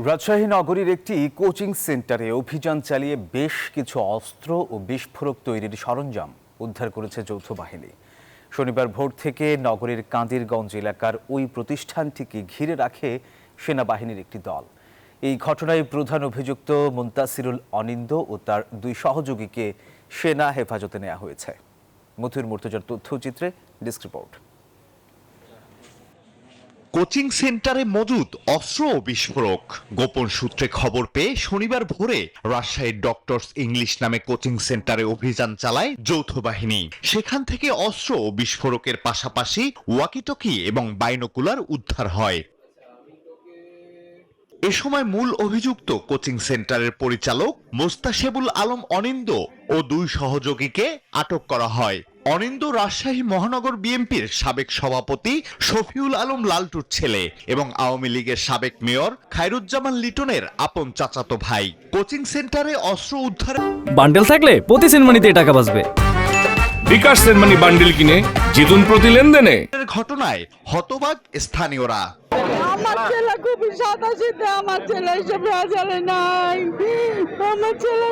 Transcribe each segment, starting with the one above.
রাজশাহী নগরীর একটি কোচিং সেন্টারে অভিযান চালিয়ে বেশ কিছু অস্ত্র ও বিস্ফোরক তৈরির সরঞ্জাম উদ্ধার করেছে যৌথ বাহিনী। শনিবার ভোর থেকে নগরীর কাদিরগঞ্জ এলাকার ওই প্রতিষ্ঠানটিকে ঘিরে রাখে সেনাবাহিনীর একটি দল। এই ঘটনায় প্রধান অভিযুক্ত মুন্তাসিরুল অনিন্দ ও তার দুই সহযোগীকে সেনা হেফাজতে নেওয়া হয়েছে। মথুর মুর্তজার তথ্যচিত্রে ডেস্ক রিপোর্ট। কোচিং সেন্টারে মজুদ অস্ত্র ও বিস্ফোরক। গোপন সূত্রে খবর পেয়ে শনিবার ভোরে রাজশাহীর ডক্টরস ইংলিশ নামে কোচিং সেন্টারে অভিযান চালায় যৌথ বাহিনী। সেখান থেকে অস্ত্র ও বিস্ফোরকের পাশাপাশি ওয়াকিটকি এবং বাইনোকুলার উদ্ধার হয়। এ সময় মূল অভিযুক্ত কোচিং সেন্টারের পরিচালক মোস্তাসেবুল আলম অনিন্দ ও দুই সহযোগীকে আটক করা হয়। অনিন্দ রাজশাহী মহানগর বিএনপির সাবেক সভাপতি শফিউল আলম লালটুর ছেলে এবং আওয়ামী লীগের সাবেক মেয়র খায়রুজ্জামান লিটনের আপন চাচাতো ভাই। কোচিং সেন্টারে অস্ত্র উদ্ধার বান্ডেল থাকলে প্রতি সেনমানিতে টাকা বাঁচবে। বিকাশ সেনমানি বান্ডেল কিনে জিতুন প্রতি লেনদেনে। ঘটনায় হতবাক স্থানীয়রা। আমার ছেলে খুবই সাদাসিধে, আমার ছেলে এসব রাজালে নাই, আমার ছেলে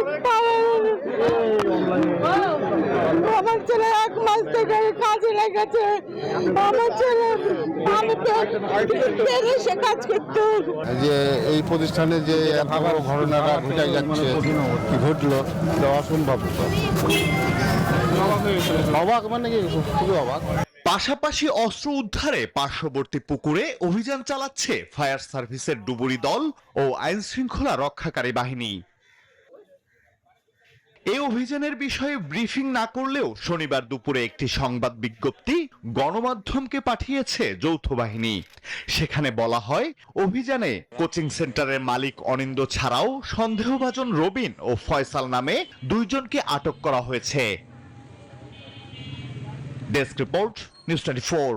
আমার ছেলে 1 মাস থেকে কাজে লেগেছে, আমার ছেলে আমি সে কাজ করতো। যে এই প্রতিষ্ঠানে যে এত বড় ঘটনাটা ঘটে যাচ্ছে, কি ঘটলো এটা অসম্ভব। অবাক মানে কি, খুবই অবাক। পাশাপাশি অস্ত্র উদ্ধারে পার্শ্ববর্তী পুকুরে অভিযান চালাচ্ছে ফায়ার সার্ভিসের ডুবুরি দল ও আইন শৃঙ্খলা রক্ষাকারী বাহিনী। এই অভিযানের বিষয়ে ব্রিফিং না করলেও শনিবার দুপুরে একটি সংবাদ বিজ্ঞপ্তি গণমাধ্যমকে পাঠিয়েছে যৌথ বাহিনী। সেখানে বলা হয়, অভিযানে কোচিং সেন্টারের মালিক অনিন্দ ছাড়াও সন্দেহভাজন রবিন ও ফয়সাল নামে দুইজনকে আটক করা হয়েছে। Desk report, news 24।